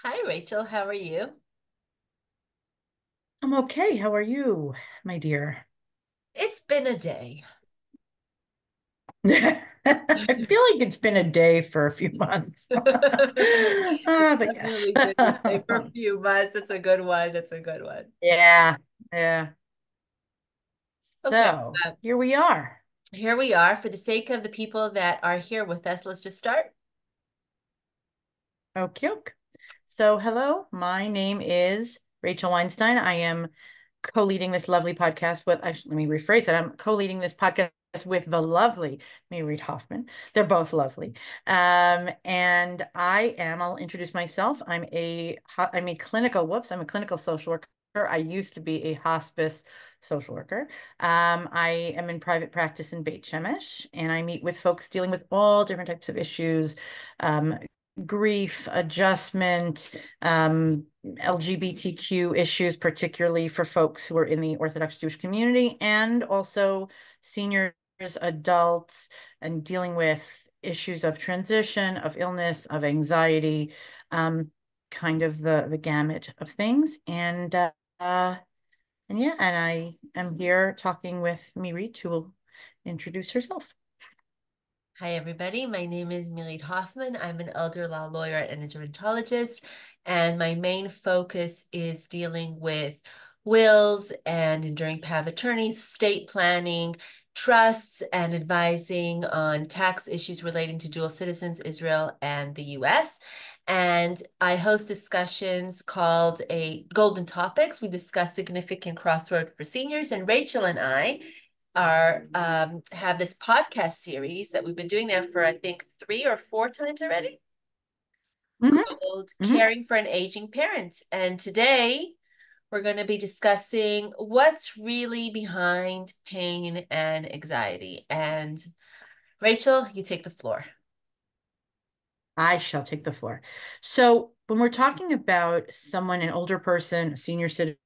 Hi, Rachel. How are you? I'm okay. How are you, my dear? It's been a day. I feel like it's been a day for a few months. It's But yes. definitely been a day for a few months. It's a good one. That's a good one. Yeah, yeah. Okay. So uh, here we are. Here we are. For the sake of the people that are here with us, let's just start. Okay. So hello, my name is Rachel Weinstein. I am co-leading this lovely podcast with, actually, let me rephrase it. I'm co-leading this podcast with the lovely Mirit Hoffman. They're both lovely. And I'll introduce myself. I'm a clinical social worker. I used to be a hospice social worker. I am in private practice in Beit Shemesh, and I meet with folks dealing with all different types of issues, um, grief, adjustment, LGBTQ issues, particularly for folks who are in the Orthodox Jewish community, and also seniors, adults, and dealing with issues of transition, of illness, of anxiety, um, kind of the gamut of things. And yeah, and I am here talking with Mirit, who will introduce herself. Hi, everybody. My name is Mirit Hoffman. I'm an elder law lawyer and a gerontologist, and my main focus is dealing with wills and enduring power of attorneys, estate planning, trusts, and advising on tax issues relating to dual citizens, Israel and the US. And I host discussions called a Golden Topics. We discuss significant crossroad for seniors, and Rachel and I are have this podcast series that we've been doing now for I think 3 or 4 times already Hmm. called Hmm. Caring for an Aging Parent. And today we're going to be discussing what's really behind pain and anxiety. And Rachel, you take the floor. I shall take the floor. So when we're talking about someone, an older person, a senior citizen,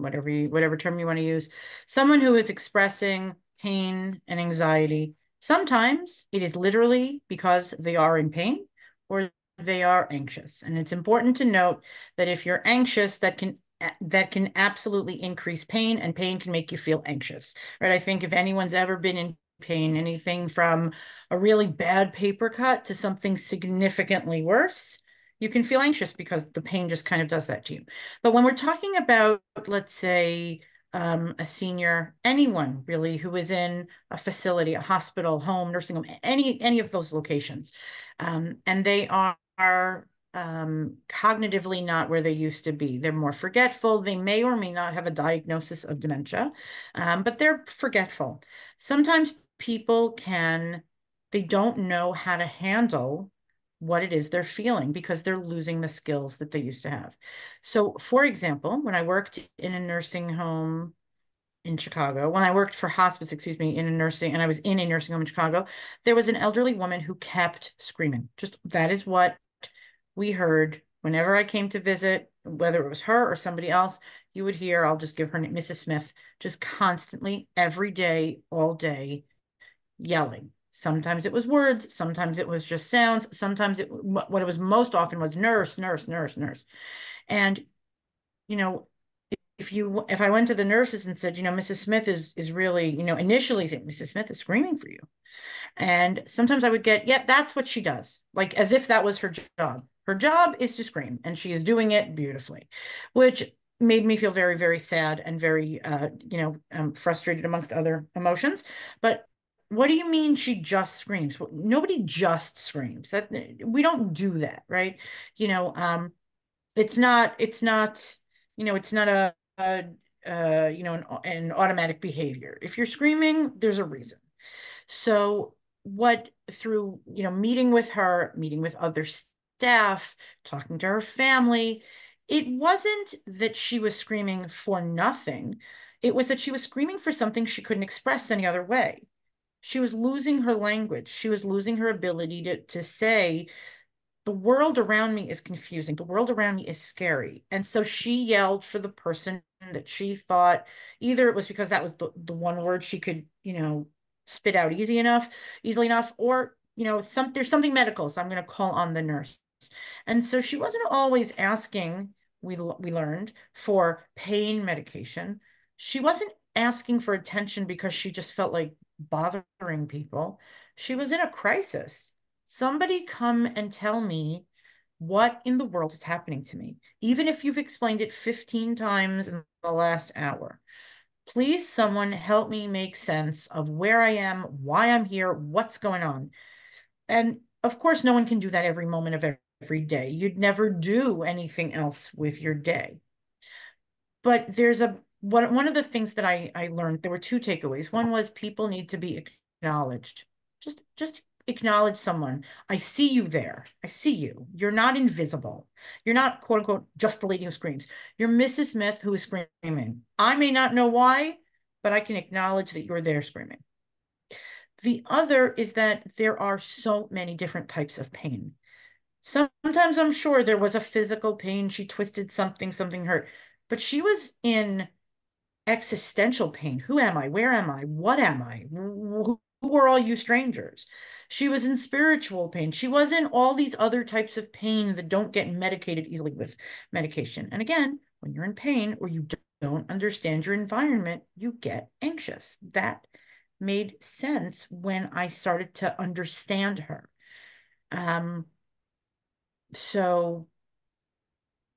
whatever term you want to use, someone who is expressing pain and anxiety, sometimes it is literally because they are in pain or they are anxious. And it's important to note that if you're anxious, that can absolutely increase pain, and pain can make you feel anxious, right? I think if anyone's ever been in pain, anything from a really bad paper cut to something significantly worse, you can feel anxious because the pain just kind of does that to you. But when we're talking about, let's say, a senior, anyone really who is in a facility, a hospital, home, nursing home, any of those locations, and they are cognitively not where they used to be. They're more forgetful. They may or may not have a diagnosis of dementia, but they're forgetful. Sometimes people they don't know how to handle what it is they're feeling because they're losing the skills that they used to have. So, for example, when I worked in a nursing home in Chicago, when I worked for hospice, excuse me, and I was in a nursing home in Chicago, there was an elderly woman who kept screaming. Just that is what we heard whenever I came to visit, whether it was her or somebody else, you would hear, I'll just give her name, Mrs. Smith, just constantly, every day, all day, yelling. Sometimes it was words, sometimes it was just sounds, sometimes what it was most often was nurse, nurse, nurse, nurse. And you know, if I went to the nurses and said, Mrs. Smith is really, initially Mrs. Smith is screaming for you. And sometimes I would get, yeah, that's what she does, like as if that was her job. Her job is to scream, and she is doing it beautifully, which made me feel very, very sad and very, frustrated amongst other emotions. But what do you mean she just screams? Well, nobody just screams. That we don't do that, right? You know, it's not an automatic behavior. If you're screaming, there's a reason. So what through, meeting with her, meeting with other staff, talking to her family, it wasn't that she was screaming for nothing. It was that she was screaming for something she couldn't express any other way. She was losing her language. She was losing her ability to say, the world around me is confusing. The world around me is scary. And so she yelled for the person that she thought either it was because that was the one word she could, spit out easily enough, or, there's something medical. So I'm going to call on the nurse. And so she wasn't always asking, we learned, for pain medication. She wasn't asking for attention because she just felt like bothering people. She was in a crisis. Somebody come and tell me what in the world is happening to me, even if you've explained it 15 times in the last hour. Please, someone help me make sense of where I am, why I'm here, what's going on. And of course, no one can do that every moment of every day. You'd never do anything else with your day. But there's a one of the things that I learned, there were two takeaways. One was people need to be acknowledged. Just acknowledge someone. I see you there. I see you. You're not invisible. You're not quote unquote just the lady who screams. You're Mrs. Smith who is screaming. I may not know why, but I can acknowledge that you're there screaming. The other is that there are so many different types of pain. Sometimes I'm sure there was a physical pain. She twisted something, something hurt, but she was in existential pain. Who am I? Where am I? What am I? Who are all you strangers? She was in spiritual pain. She was in all these other types of pain that don't get medicated easily with medication. And again, when you're in pain or you don't understand your environment, you get anxious. That made sense when I started to understand her. Um, so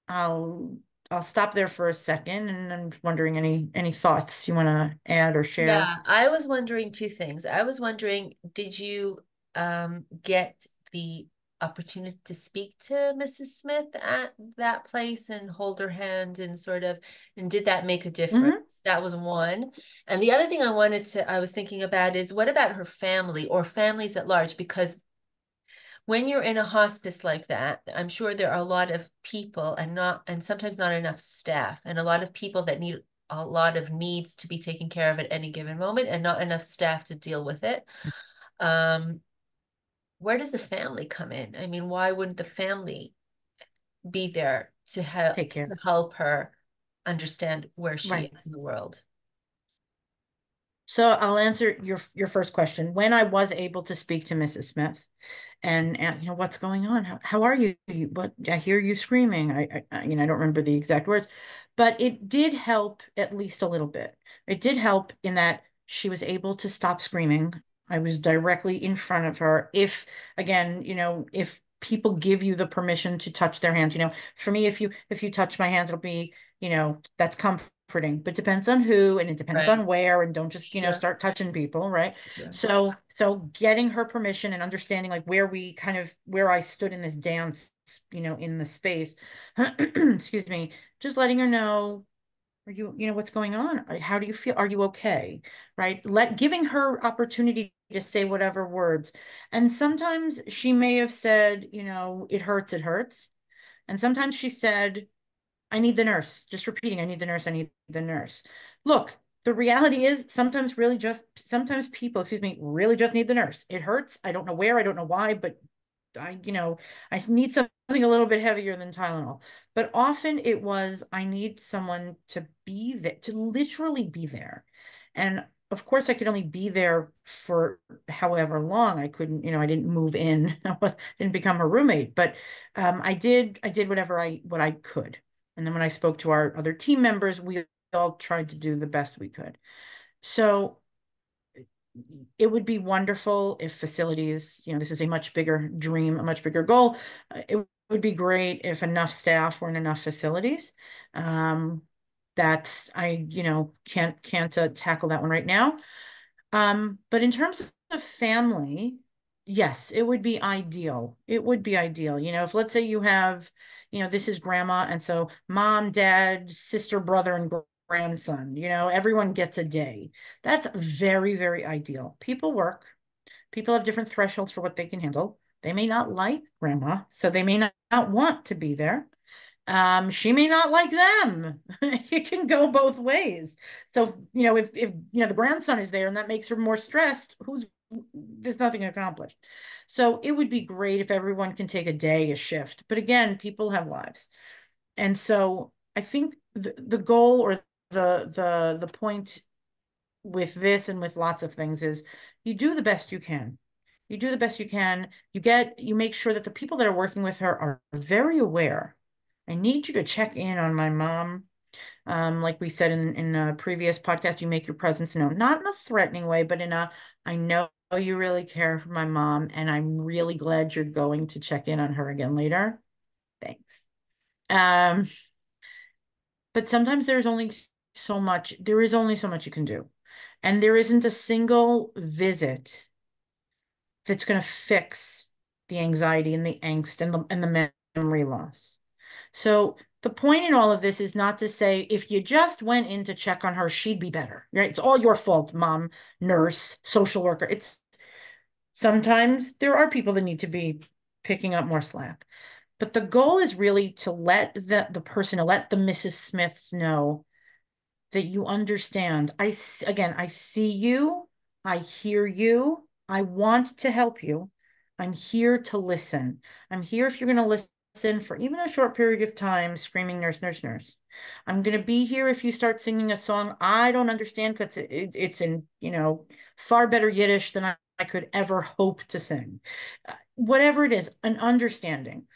I'll I'll stop there for a second, and I'm wondering any thoughts you want to add or share. Yeah, I was wondering two things. I was wondering, did you get the opportunity to speak to Mrs. Smith at that place and hold her hand and sort of, and did that make a Hmm. difference? That was one. And the other thing I was thinking about is what about her family or families at large? Because when you're in a hospice like that, I'm sure there are a lot of people and sometimes not enough staff and a lot of people that need a lot of needs to be taken care of at any given moment and not enough staff to deal with it. Um, where does the family come in? I mean, why wouldn't the family be there Take care. to help her understand where she Right. is in the world? So I'll answer your first question. When I was able to speak to Mrs. Smith, and what's going on? How are you? What I hear you screaming. I don't remember the exact words, but it did help at least a little bit. It did help in that she was able to stop screaming. I was directly in front of her. If again, if people give you the permission to touch their hands, for me, if you touch my hand, it'll be, that's comforting, but depends on who and it depends Right. on where, and don't just, Sure. start touching people, right? Sure. So getting her permission and understanding like where I stood in this dance, in the space, excuse me, just letting her know, are what's going on? How do you feel? Are you okay? Right? Giving her opportunity to say whatever words. And sometimes she may have said, it hurts, it hurts. And sometimes she said, I need the nurse. Just repeating, I need the nurse, I need the nurse. Look, the reality is sometimes people, excuse me, really just need the nurse. It hurts. I don't know where, I don't know why, but I need something a little bit heavier than Tylenol. But often it was, I need someone to be there, to literally be there. And of course, I could only be there for however long. I couldn't, I didn't move in, didn't become her roommate, but I did what I could. And then when I spoke to our other team members, we all tried to do the best we could. So it would be wonderful if facilities, this is a much bigger dream, a much bigger goal. It would be great if enough staff were in enough facilities. Um, that's I can't tackle that one right now. But in terms of family, yes, it would be ideal. It would be ideal. If let's say you have, this is grandma, and so mom, dad, sister, brother, and grandson, everyone gets a day. That's very, very ideal. People work, people have different thresholds for what they can handle. They may not like grandma, so they may not want to be there. She may not like them. It can go both ways. So, if the grandson is there and that makes her more stressed, there's nothing accomplished. So it would be great if everyone can take a day, a shift. But again, people have lives. And so I think the goal or the point with this and with lots of things is you do the best you can. You do the best you can. You make sure that the people that are working with her are very aware. I need you to check in on my mom. Like we said in a previous podcast, you make your presence known, not in a threatening way, but in a, I know you really care for my mom, and I'm really glad you're going to check in on her again later. Thanks. Um, but sometimes there is only so much you can do. And there isn't a single visit that's going to fix the anxiety and the angst and the memory loss. So the point in all of this is not to say if you just went in to check on her, she'd be better, right? It's all your fault, mom, nurse, social worker. It's sometimes there are people that need to be picking up more slack. But the goal is really to let the person, to let the Mrs. Smiths know that you understand. Again, I see you, I hear you, I want to help you. I'm here to listen. I'm here if you're going to listen for even a short period of time, screaming nurse, nurse, nurse. I'm going to be here if you start singing a song I don't understand because it's in, far better Yiddish than I could ever hope to sing. Whatever it is, an understanding.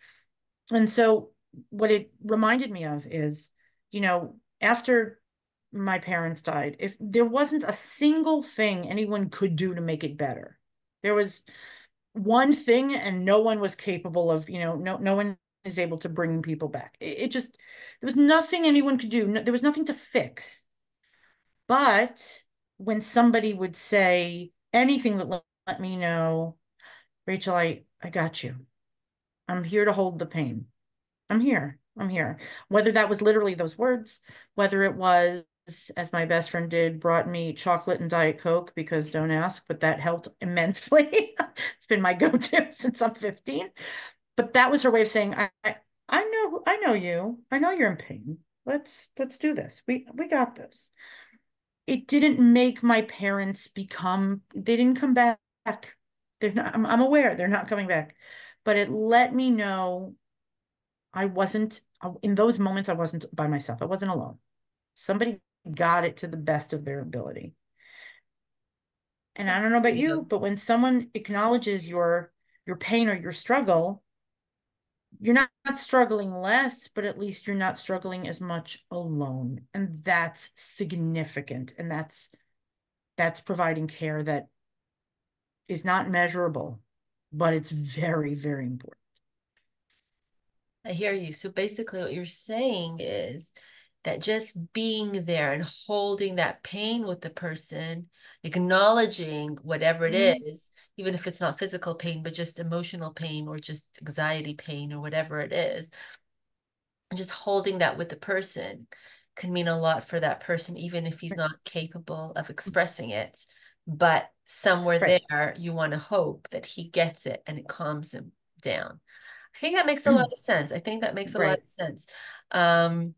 And so what it reminded me of is, after my parents died, if there wasn't a single thing anyone could do to make it better, there was one thing and no one was capable of, no one is able to bring people back. It just, there was nothing anyone could do. No, there was nothing to fix. But when somebody would say anything that let me know, Rachel, I got you. I'm here to hold the pain. I'm here. I'm here. Whether that was literally those words, whether it was, as my best friend did, brought me chocolate and Diet Coke because don't ask, but that helped immensely. It's been my go-to since I'm 15. But that was her way of saying, I know you. I know you're in pain. Let's do this. We got this. It didn't make my parents they didn't come back. They're not, I'm aware they're not coming back. But it let me know I wasn't, in those moments, I wasn't by myself. I wasn't alone. Somebody got it to the best of their ability. And I don't know about you, You. but when someone acknowledges your pain or your struggle, you're not struggling less, but at least you're not struggling as much alone. And that's significant. And that's providing care that is not measurable, but it's very, very important. I hear you. So basically, what you're saying is that just being there and holding that pain with the person, acknowledging whatever it Mhm. is, even if it's not physical pain, but just emotional pain or just anxiety pain or whatever it is, and just holding that with the person can mean a lot for that person, even if he's not capable of expressing it. But somewhere Right. there, you want to hope that he gets it and it calms him down. I think that makes a lot of sense. I think that makes a lot Right. of sense. Um,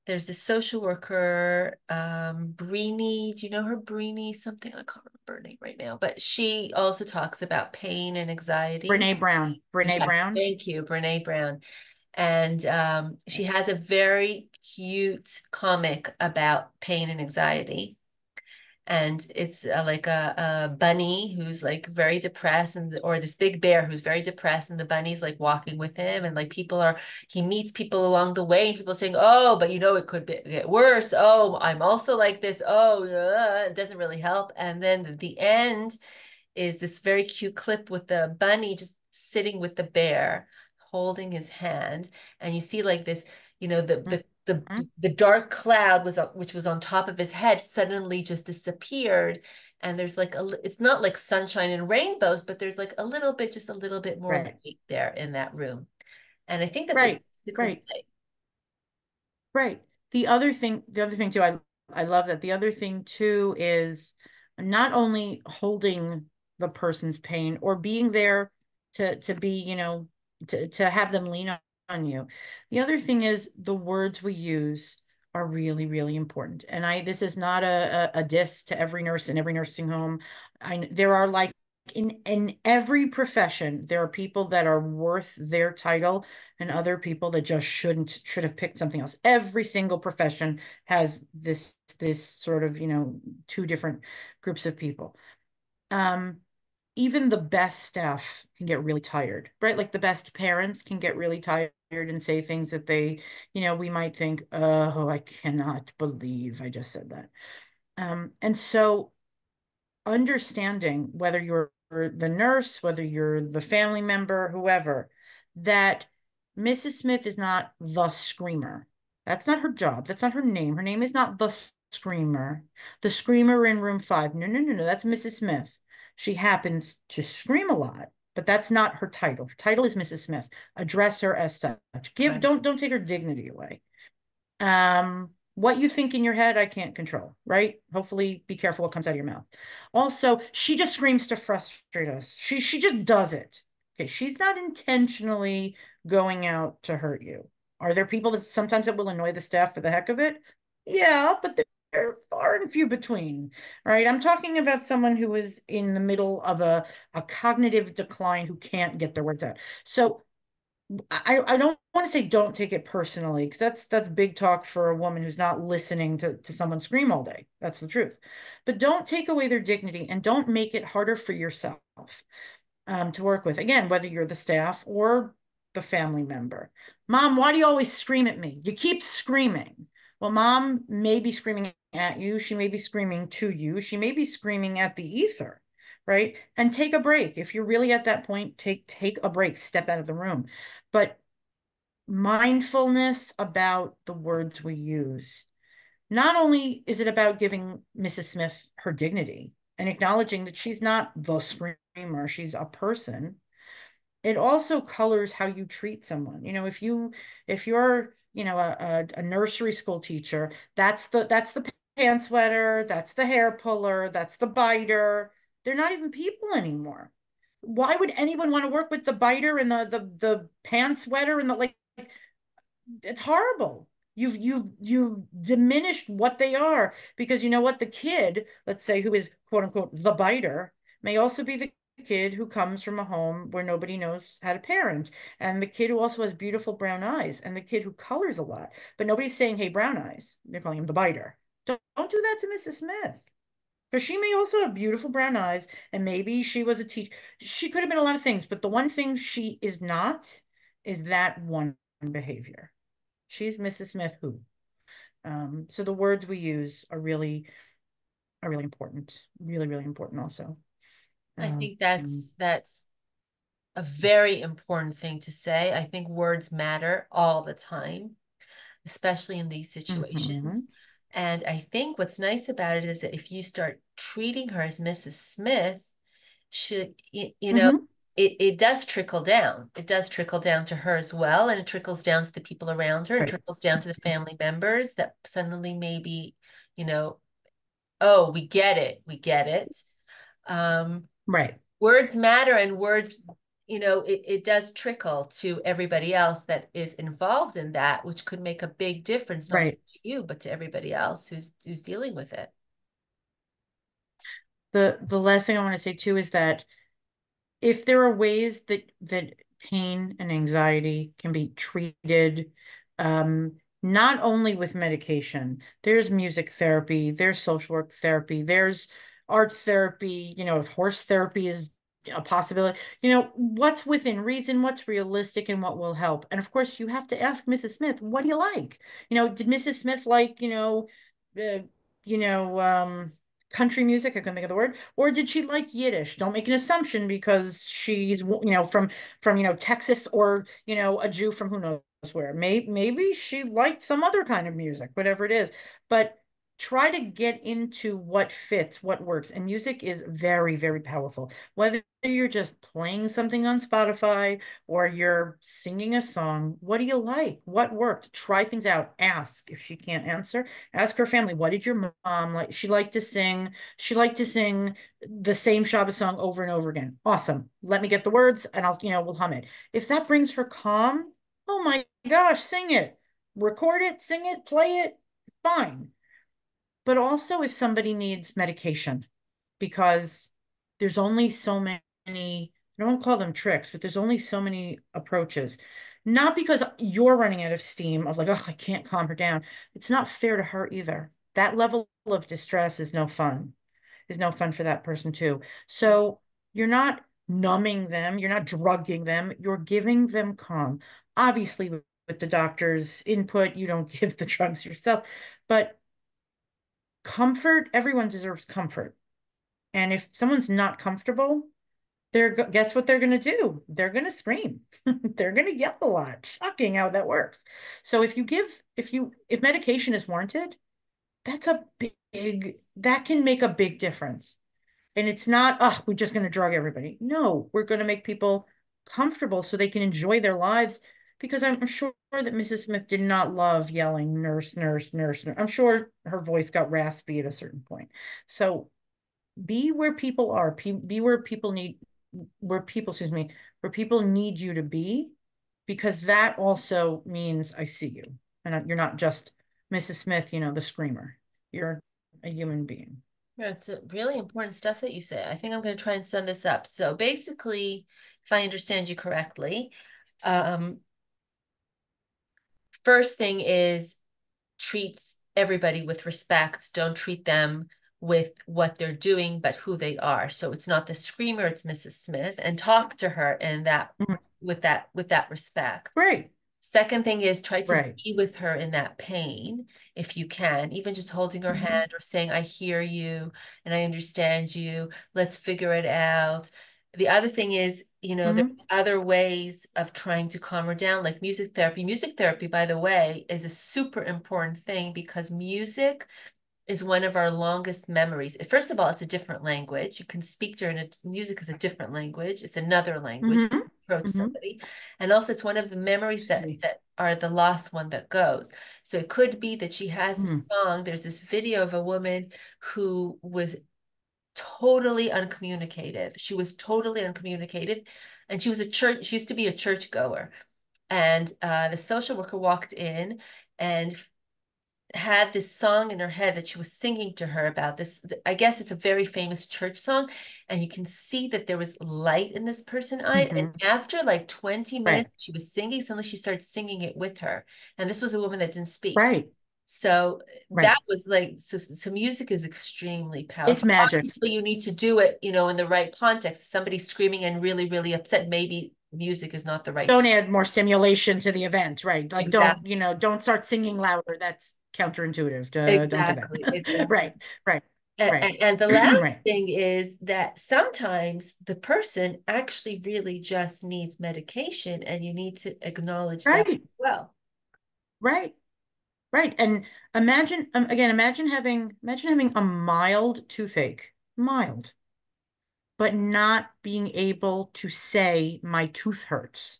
there's this social worker, Brini. Do you know her, Brini? Something I can't remember her name right now, but she also talks about pain and anxiety. Brene Brown. Brene Yes, Brown. thank you, Brene Brown. And she has a very cute comic about pain and anxiety, and it's like a bunny who's like very depressed, and or this big bear who's very depressed, and the bunny's like walking with him, and like he meets people along the way, and people saying, oh, but it could get worse, oh, I'm also like this, oh, it doesn't really help. And then at the end is this very cute clip with the bunny just sitting with the bear holding his hand, and you see like this, the dark cloud which was on top of his head suddenly just disappeared, and there's like it's not like sunshine and rainbows, but there's like just a little bit more Right. light there in that room. And I think that's what you Right. basically Right. say. Right. The other thing too, I love that. The other thing too is not only holding the person's pain or being there to be, to have them lean on you. The other thing is the words we use are really, really important. And this is not a diss to every nurse in every nursing home. There are like in every profession, there are people that are worth their title and other people that just should have picked something else. Every single profession has this sort of, two different groups of people. Um, even the best staff can get really tired, right? Like the best parents can get really tired and say things that we might think, oh, I cannot believe I just said that. And so understanding whether you're the nurse, whether you're the family member, whoever, that Mrs. Smith is not the screamer. That's not her job. That's not her name. Her name is not the screamer. The screamer in room 5. No, no, no, no. That's Mrs. Smith. She happens to scream a lot, but that's not her title. Her title is Mrs. Smith. Address her as such. Give Right. don't take her dignity away. What you think in your head, I can't control, right? Hopefully, be careful what comes out of your mouth. Also, she just screams to frustrate us. She just does it. Okay, she's not intentionally going out to hurt you. Are there people that sometimes that will annoy the staff for the heck of it? Yeah, but they're far and few between, right? I'm talking about someone who is in the middle of a cognitive decline who can't get their words out. So I don't want to say don't take it personally because that's big talk for a woman who's not listening to someone scream all day. That's the truth. But don't take away their dignity and don't make it harder for yourself to work with. Again, whether you're the staff or the family member. Mom, why do you always scream at me? You keep screaming. Well, mom may be screaming at you. She may be screaming to you. She may be screaming at the ether, right? And take a break. If you're really at that point, take a break, step out of the room. But mindfulness about the words we use. Not only is it about giving Mrs. Smith her dignity and acknowledging that she's not the screamer, she's a person, it also colors how you treat someone. If you're a nursery school teacher, that's the pants sweater, that's the hair puller, that's the biter. They're not even people anymore. Why would anyone want to work with the biter and the pants sweater and the like? It's horrible. You've diminished what they are because you know what? The kid, let's say, who is quote unquote the biter, may also be the kid who comes from a home where nobody knows how to parent, and the kid who also has beautiful brown eyes, and the kid who colors a lot, but nobody's saying, "Hey, brown eyes." They're calling him the biter. Don't do that to Mrs. Smith. Because she may also have beautiful brown eyes, and maybe she was a teacher. She could have been a lot of things, but the one thing she is not is that one behavior. She's Mrs. Smith who. So the words we use are really important. Really, really important also. I Um, think that's a very important thing to say. I think words matter all the time, especially in these situations. mhm, And I think what's nice about it is that if you start treating her as Mrs. Smith, should you know, mhm, it does trickle down. It does trickle down to her as well, and it trickles down to the people around her, and right, trickles down to the family members that suddenly maybe, you know, oh, we get it, we get it. Um, right, Words matter, and words, it does trickle to everybody else that is involved in that, which could make a big difference, not just right. to you, but to everybody else who's dealing with it. The last thing I want to say too is that if there are ways that pain and anxiety can be treated, not only with medication, there's music therapy, there's social work therapy, there's art therapy, if horse therapy is a possibility, what's within reason, what's realistic, and what will help. And of course, you have to ask Mrs. Smith, what do you like? Did Mrs. Smith like, uh, you know, um, country music? I couldn't think of the word. Or did she like Yiddish? Don't make an assumption because she's, from Texas or, a Jew from who knows where. Maybe she liked some other kind of music, whatever it is. But try to get into what fits, what works. And music is very, very powerful. Whether you're just playing something on Spotify or you're singing a song, what do you like? What worked? Try things out. Ask if she can't answer. Ask her family, what did your mom like? She liked to sing. She liked to sing the same Shabbos song over and over again. Awesome. Let me get the words and we'll hum it. If that brings her calm, oh my gosh, sing it. Record it, sing it, play it. Fine. But also if somebody needs medication, because there's only so many, I don't call them tricks, but there's only so many approaches. Not because you're running out of steam of like, oh, I can't calm her down. It's not fair to her either. That level of distress is no fun for that person too. So You're not numbing them, you're not drugging them, you're giving them calm. Obviously, with the doctor's input, you don't give the drugs yourself, but comfort, everyone deserves comfort. And if someone's not comfortable, guess what they're going to do? They're going to scream. They're going to yell a lot. Shocking how that works. So if medication is warranted, that can make a big difference. And it's not, oh, we're just going to drug everybody. No, we're going to make people comfortable so they can enjoy their lives. Because I'm sure that Mrs. Smith did not love yelling, nurse, nurse, nurse, nurse. I'm sure her voice got raspy at a certain point. So be where people are, be where people need you to be, because that also means I see you. And you're not just Mrs. Smith, the screamer. You're a human being. Yeah, it's really important stuff that you say. I think I'm going to try and sum this up. So basically, if I understand you correctly, um, first thing is treats everybody with respect. Don't treat them with what they're doing, but who they are. So it's not the screamer, it's Mrs. Smith, and talk to her in that Mhm. with that respect. Right, Second thing is try to right. be with her in that pain if you can, even just holding her Hmm. hand or saying, I hear you and I understand you. Let's figure it out. The other thing is, there Hmm. are other ways of trying to calm her down, like music therapy. Music therapy, by the way, is a super important thing because music is one of our longest memories. First of all, it's a different language. You can speak during it. Music is a different language. It's another language. Hmm. Approach Hmm. somebody, and also it's one of the memories Excuse that me. are the last one that goes. So it could be that she has a Mm. song. There's this video of a woman who was totally uncommunicative. She was totally uncommunicative, and she was a church. She used to be a church goer, and the social worker walked in and had this song in her head that she was singing to her about this. I guess it's a very famous church song. And you can see that there was light in this person's eye. And Hmm. after like 20 minutes, Right, she was singing, suddenly she started singing it with her. And this was a woman that didn't speak. right, So right. that was like, so music is extremely It's powerful. magic. Obviously, you need to do it, in the right context. If somebody's screaming and really, really upset, maybe music is not the right Don't time. add more stimulation to the event, right? Like Exactly. don't start singing louder. That's counterintuitive. Don't do that. Exactly. Exactly. Right, right, right, And the last right, thing is that sometimes the person actually really just needs medication, and you need to acknowledge that right, as well. right, right. And imagine having a mild toothache, mild, but not being able to say my tooth hurts.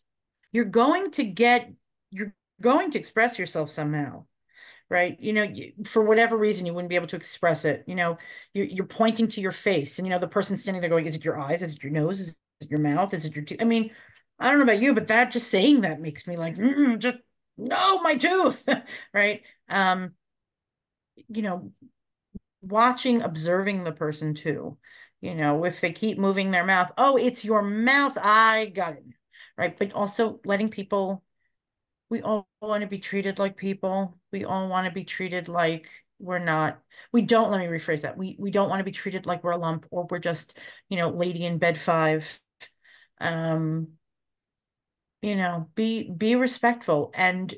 You're going to get, you're going to express yourself somehow, right? For whatever reason, you wouldn't be able to express it. You're pointing to your face, and the person standing there going, "Is it your eyes? Is it your nose? Is it your mouth? Is it your teeth?" I mean, I don't know about you, but that just saying that makes me like, just no, my tooth, right? You know, watching, observing the person too. If they keep moving their mouth, oh, it's your mouth. I got it, right? But also letting people we all want to be treated like people. We all want to be treated like we're not. We don't, let me rephrase that. We don't want to be treated like we're a lump or we're just, lady in bed five. Um, be respectful. And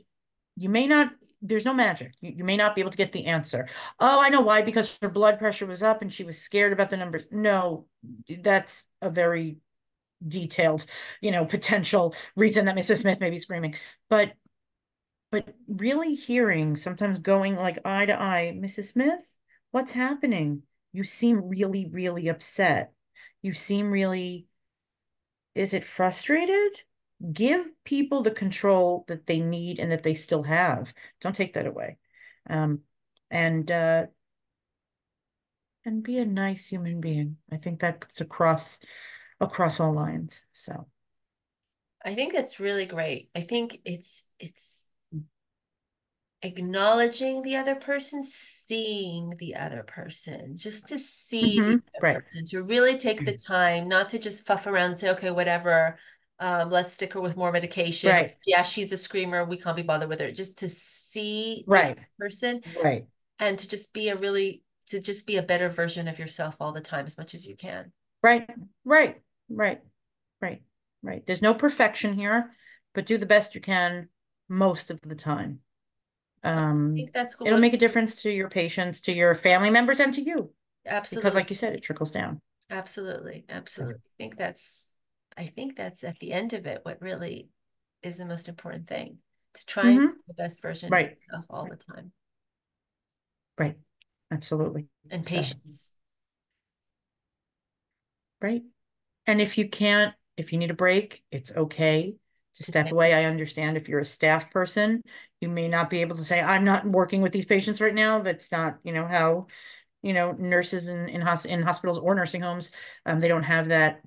you may not, there's no magic. You may not be able to get the answer. Oh, I know why, because her blood pressure was up and she was scared about the numbers. No, that's a very detailed, potential reason that Mrs. Smith may be screaming. But really hearing, sometimes going like eye to eye, Mrs. Smith, what's happening? You seem really, really upset. You seem really, is it frustrated? Give people the control that they need and that they still have. Don't take that away. Um, and and be a nice human being. I think that's across all lines. So, I think it's really great. I think it's acknowledging the other person, seeing the other person, just to see the other right, person, to really take the time, not to just fuff around and say, okay, whatever, let's stick her with more medication. Or, right, yeah, she's a screamer. We can't be bothered with her. Just to see the right, person right. and to just be a better version of yourself all the time as much as you can. Right, right. Right. Right. Right. There's no perfection here, but do the best you can most of the time. I think that's It'll what make a difference to your patients, to your family members, and to you, because, absolutely, like you said, it trickles down. absolutely, So, absolutely. I think that's at the end of it, what really is the most important thing, to try and hmm be the best version of right, yourself all right, the time. right, absolutely. And So, patience. right. And if you can't, if you need a break, it's okay to To step take it. away. I understand if you're a staff person, you may not be able to say, I'm not working with these patients right now. That's not, how nurses in hospitals or nursing homes, they don't have that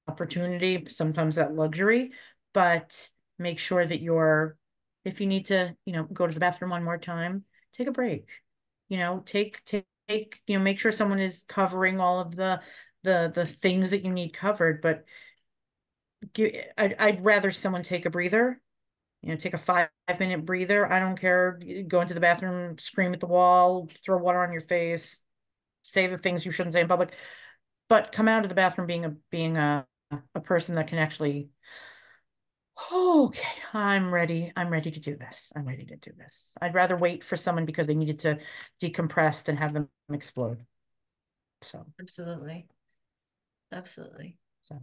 opportunity, sometimes that luxury. But make sure that if you need to, go to the bathroom one more time, take a break. Take, make sure someone is covering all of the things that you need covered. But I'd rather someone take a breather, take a 5 minute breather. I don't care. Go into the bathroom, scream at the wall, throw water on your face, say the things you shouldn't say in public, but come out of the bathroom being a person that can actually, okay, I'm ready to do this. I'm ready to do this. I'd rather wait for someone because they needed to decompress than have them explode. So, Absolutely. Absolutely. so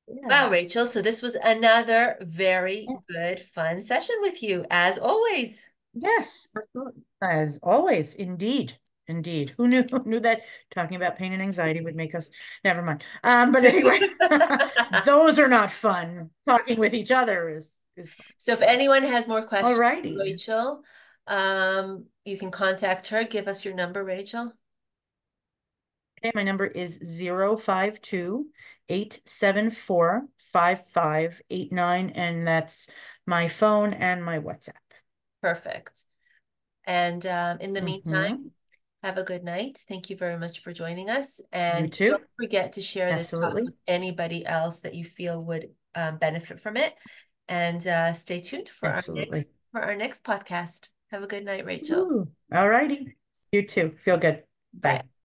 Wow, yeah. Rachel. So this was another very Yeah. good, fun session with you, as always. Yes, absolutely. As always, indeed. Indeed. Who knew that talking about pain and anxiety would make us, never mind. But anyway, those are not fun. Talking with each other is fun. So if So, anyone has more all questions for righty. Rachel, you can contact her. Give us your number, Rachel. Okay, my number is 052-874-5589, and that's my phone and my WhatsApp. Perfect. And in the meantime, Mm-hmm. have a good night. Thank you very much for joining us. You And don't too. forget to share this talk with Absolutely. anybody else that you feel would benefit from it. And stay tuned for Absolutely. for our next podcast. Have a good night, Rachel. Ooh, all righty. You too. Feel good. Bye. Bye.